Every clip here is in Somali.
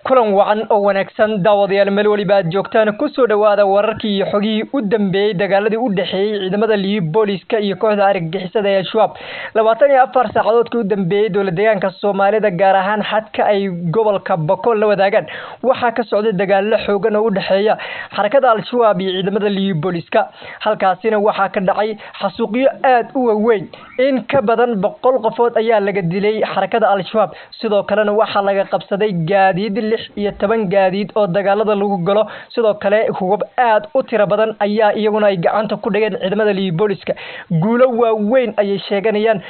kulan wacan oo wanaagsan daawadayaal meel waliba aad joogtaan ku soo dhawaada wararkii iyo xogii u dambeeyay dagaaladii u dhaxeeyay ciidamada booliska iyo kooxda argagixisada ee Al-Shabaab 24 saacadoodkii u dambeeyay dowladda Soomaalida gaar ahaan xadka ay gobolka Boqol la wadaagaan waxa ka socday dagaalo xoogan oo u dhaxeeya xarakada Al-Shabaab iyo ciidamada booliska halkaasina waxa ka dhacay xasuuqyo aad u weyn in ka badan 100 qofood ayaa laga dilay xarakada Al-Shabaab sidoo kalena waxa laga qabsaday gaadiid 16 gaadiid oo dagaalada lagu galo sidoo kale hubab aad u tiro badan ayaa iyaguna ay gacanta ku dhigeen ciidamada booliska guulo waaweyn ayay sheeganayaan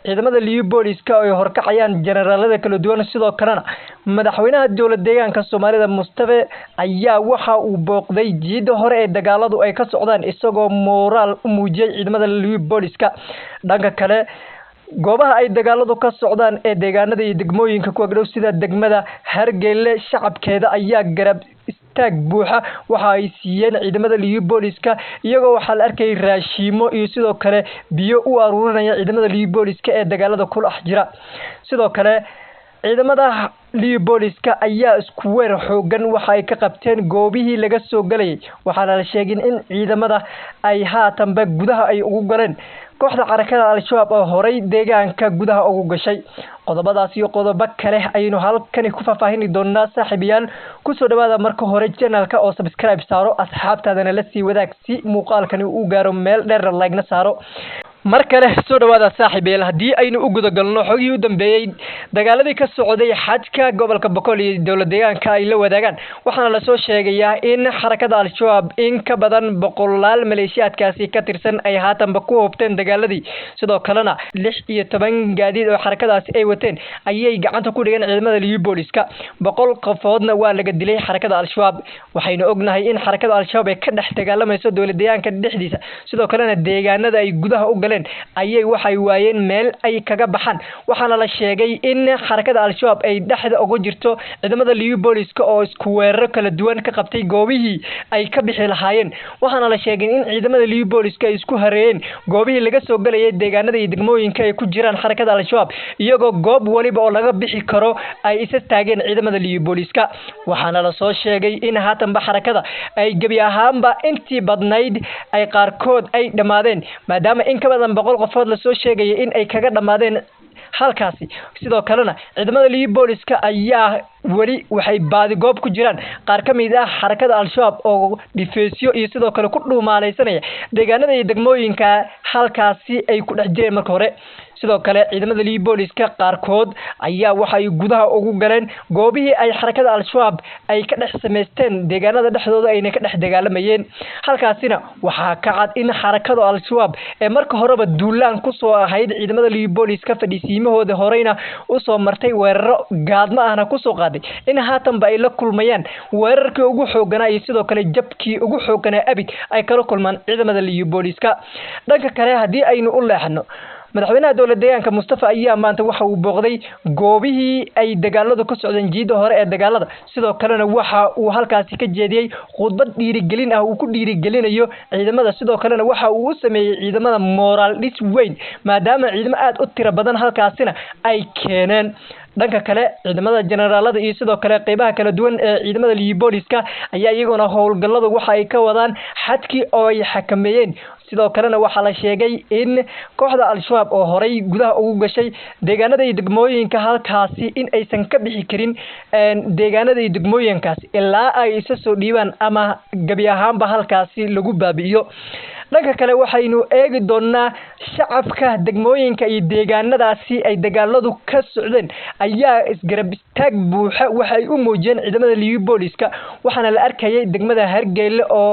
ciidamada booliska oo horkacayaan generaalada kala duwan sidoo kalena madaxweynaha dowladda deegaanka Soomaalida Mustafa ayaa waxa uu booqday jiida hore ee dagaaladu ay ka socdaan isagoo moral u muujiyay ciidamada booliska dhanka kale goobaha ay dagaaladu ka socdaan ee deegaanada iyo degmooyinka ku agdhow sida degmada Hargeysa shacabkeeda ayaa garab istaag buuxa waxa ay siiyeen ciidamada booliska iyagoo waxa la arkay raashimo iyo sidoo kale biyo u aruurinaya ciidamada booliska ee dagaalada ku dhex jira sidoo kale ciidamada booliska ayaa isku weer xoogan waxa ay ka qabteen goobihii laga soo galay waxaana la sheegay in ciidamada ay haatanba gudaha ay ugu galeen kooxda xarakada Al-Shabaab oo horay deegaanka gudaha ugu gashay qodobadaas iyo qodobo kale aynu halkan ku faahfaahin doonaa saaxiibayaal ku soo dhawaada marka hore channelka oo subscribe saaro asxaabtaadana la sii wadaag si muuqaalkani uu gaaro meel dheer like na saaro markale soo dhawaada saaxiibayaal hadii aynu u guda galno xogii u dambeeyay dagaaladii ka socday xadka gobolka Boqol iyo dowladda deegaanka ay la wadaagaan waxaana la soo sheegayaa in xarakada Al-Shabaab in ka badan 100 maleeshiyaadkaasi ka tirsan ay haatanba ku hubteen dagaaladii sidoo kalena 16 gaadiid oo xarakadaasi ay wateen ayay gacanta ku dhigeen ciidamada booliska 100 qofoodna waa laga dilay xarakada Al-Shabaab waxayna ognahay in xarakada Al-Shabaab ay ka dhex dagaalamayso dowladda deegaanka dhexdiisa sidoo kalena deegaanada ay gudaha u ayay waxay waayeen meel ay kaga baxaan waxaana la sheegay in xarakada Al-Shabaab ay dhaxda ugu jirto ciidamada booliska oo isku weerar kala duwan ka qabtay goobihii ay ka bixi lahaayeen waxaana la sheegay in ciidamada booliska ay isku hareeyeen goobihii laga soo galay deegaanada iyo degmooyinka ay ku jiraan xarakada Al-Shabaab iyagoo goob waliba oo laga bixi karo ay isa taageen ciidamada booliska waxaana la soo sheegay in haatanba xarakada ay gabi ahaanba intii badnayd ay qaarkood ay dhamaadeen maadaama in ka badan 100 qofood la soo sheegay in ay kaga dhamaadeen halkaasi sidoo kalena ciidamada booliska ayaa wali waxay baadi goob ku jiraan qaar ka mid ah xarakada Al-Shabaab oo dhifeysyo iyo sidoo kale ku dhuumaalaysanaya deegaanada iyo degmooyinka halkaasi ay ku dhex jireen marka hore sidoo kale ciidamada booliska qaarkood ayaa waxay gudaha ugu galeen goobihii ay xarakada Al-Shabaab ay ka dhex sameysteen deegaanada dhexdooda ayna ka dhex dagaalamayeen halkaasina waxa ka cad in xarakada Al-Shabaab ee marka horeba duulaan ku soo ahayd ciidamada booliska fadhiisimahooda horeyna u soo martay weeraro gaadma ahna ku soo qaaday in haatanba ay la kulmayaan weerarkii ugu xooganaa iyo sidoo kale jabkii ugu xooganaa abid ay kala kulmaan ciidamada booliska dhanka kale hadii aynu u leexno madaxweynaha dowladda deegaanka Mustafa ayaa maanta waxa uu booqday goobihii ay dagaaladu ka socdeen jiida hore ee dagaalada sidoo kalena waxa uu halkaasi ka jeediyay khudbad dhiirigelin ah uu ku dhiirigelinayo ciidamada sidoo kalena waxa uu u sameeyay ciidamada moral dhis weyn maadaama ciidamo aad u tiro badan halkaasina ay keeneen dhanka kale ciidamada generaalada iyo sidoo kale qaybaha kala duwan ee ciidamada booliska ayaa iyaguna howlgallada waxa ay ka wadaan xadkii oo ay xakameeyeen sidoo kalena waxa la sheegay in kooxda Al-Shabaab oo horay gudaha ugu gashay deegaanada iyo degmooyinka halkaasi in aysan ka bixi karin deegaanada iyo degmooyinkaasi ilaa ay isa soo dhiibaan ama gabi ahaanba halkaasi lagu baabi'iyo dhanka kale waxaynu eegi doonaa shacabka degmooyinka iyo deegaanadaasi ay dagaaladu ka socdeen ayaa isgarab istaag buuxa waxay u muujiyeen ciidamada booliska waxaana la arkayay degmada Hargeysa oo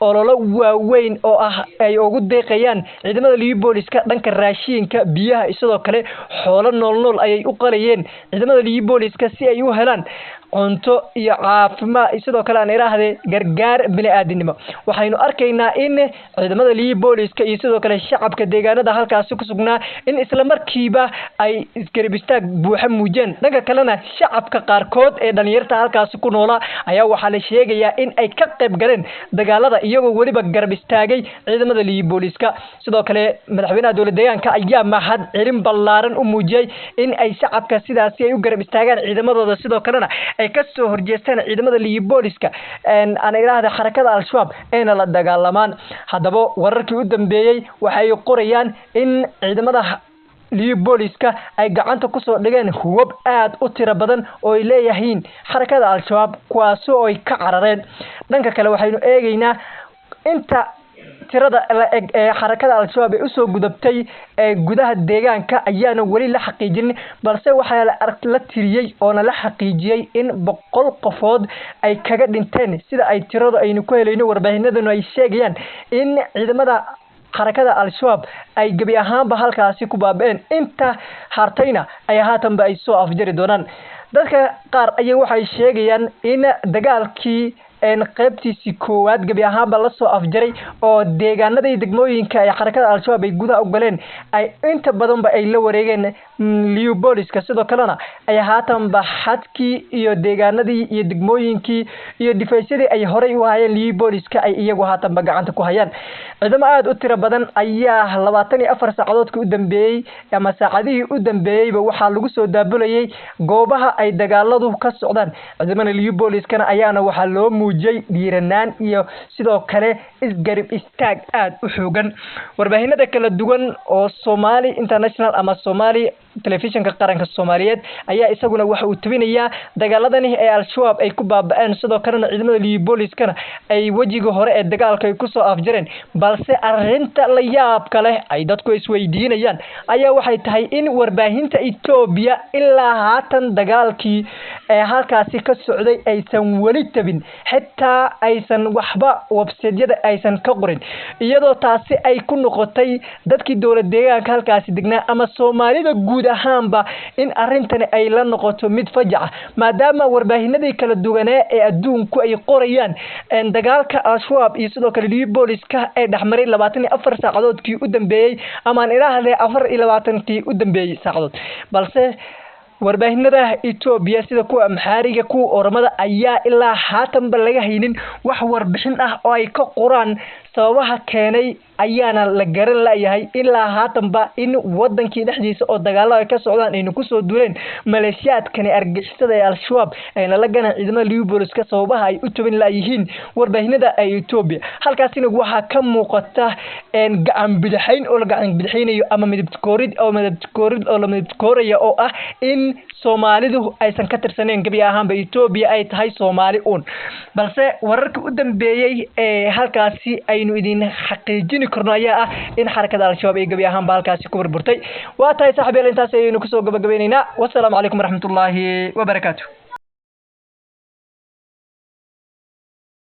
ololo waaweyn oo ah ay ugu deeqayaan ciidamada booliska dhanka raashinka biyaha sidoo kale xoolo nool ayay u qalayeen ciidamada booliska si ay u helaan cunto iyo caafimaad sidoo kale aan iraahday gargaar bini'aadanimo waxaynu arkaynaa in ciidamada booliska iyo sidoo kale shacabka deegaanada halkaas ku sugnaa in isla markiiba ay isgarab istaag buuxa muujiyeen dhanka kalena shacabka qaarkood ee dhalinyarta halkaas ku noolaa ayaa waxa la sheegayaa in ay ka qayb galeen dagaalada iyagoo waliba garab istaagay ciidamada booliska sidoo kale madaxweynaha dowladda deegaanka ayaa mahad celin ballaaran u muujiyay in ay shacabka sidaas ay u garab istaagaan ciidamadooda sidoo kalena ay ka soo horjeestaan ciidamada liibooliska aan iraahdo xarakada al-shabaab ayna la dagaalamaan. haddaba wararkii u dambeeyay waxay qorayaan in ciidamada liibooliska ay gacanta ku soo dhigeen hubab aad u tiro badan oo ay leeyihiin xarakada al-shabaab kuwaas oo ay ka carareen. dhanka kale waxaynu eegaynaa inta tirada la eg ee xarakada al-shabaab ay usoo gudubtay gudaha deegaanka ayaana weli la xaqiijin, balse waxaa la tiriyay oo la xaqiijiyay in 100 qofood ay kaga dhinteen sida ay tiradu aynu ku helayno. warbaahinaduna ay sheegayaan in ciidamada xarakada al-shabaab ay gabi ahaanba halkaasi ku baabeen, inta hartayna ay haatanba ay soo afjari doonaan. dadka qaar ayaa waxay sheegayaan in dagaalkii qaybtiisii koowaad gabi ahaanba la soo afjaray oo deegaanada degmooyinka ay xarakada al-shabaab ay gudaha u galeen ay inta badanba ay la wareegeen liibooliska, sidoo kalena ay haatanba xadkii iyo deegaanadii iyo degmooyinkii iyo difaacyadii ay horey u hayeen liibooliska ay iyagu haatanba gacanta ku hayaan. ciidamo aad u tiro badan ayaa 24 saacadoodkii u dambeeyay ama saacadihii u dambeeyayba waxaa lagu soo daabulayay goobaha ay dagaaladu ka socdaan. ciidamada liibooliskana ayaana waxaa loo muujiyay dhiiranaan iyo sidoo kale isgarib istaag aad u xoogan. warbaahinada kala duwan oo Somali International ama Somali telefishinka qaranka Soomaaliyeed ayaa isaguna waxa uu tabinayaa dagaaladani ee al-shabaab ay ku baaba'een, sidoo kalena ciidamada liibooliskana ay wajiga hore ee dagaalka ay ku soo afjareen. balse arinta la yaabka leh ay dadku isweydiinayaan ayaa waxay tahay in warbaahinta Itoobiya ilaa haatan dagaalkii ee halkaasi ka socday aysan weli tabin, xitaa aysan waxba website-yada aysan ka qorin, iyadoo taasi ay ku noqotay dadkii dowlad deegaanka halkaasi degnaa ama Soomaalida guud ahaanba in arintani ay la noqoto mid fajac, maadaama warbaahinadii kala duwanaa ee adduunku ay qorayaan dagaalka al-shabaab iyo sidoo kale liibooliska ay dhaxmaray 24 saacadoodkii u dambeeyay ama aan ilaahay 24kii u dambeeyay saacadood. balse warbaahinada Itoobiya sida kuwa Amxaariga kuwa Oromada ayaa ilaa haatanba laga haynin wax warbixin ah oo ay ka qoraan sababaha keenay ayaana la garan laayahay ilaa haatanba in wadankii dhexdiisa oo dagaalo ay ka socdaan aynu ku soo duuleen maleeshiyaadkani argixisada ee al-shabaab ayna la ganan ciidamada liibooliska sababaha ay u tabin laayihiin warbaahinada ay Itoobiya. halkaasina waxaa ka muuqata gacan bidixayn oo la gacan bidixaynayo ama midab koorid oo la midab kooraya oo ah in Soomaalidu aysan ka tirsaneen gabi ahaanba Itoobiya ay tahay Soomaali balse wararkii u dambeeyay ee halkaasi aynu idin xaqiijin karno ayaa ah in xarakada al-shabaab ay gabi ahaanba halkaasi ku burburtay. waa tahay saaxiibayaal intaas ayaynu ku soo gabagabeynayna. wassalaamu calaykum waraxmatullaahi wabarakaatuh.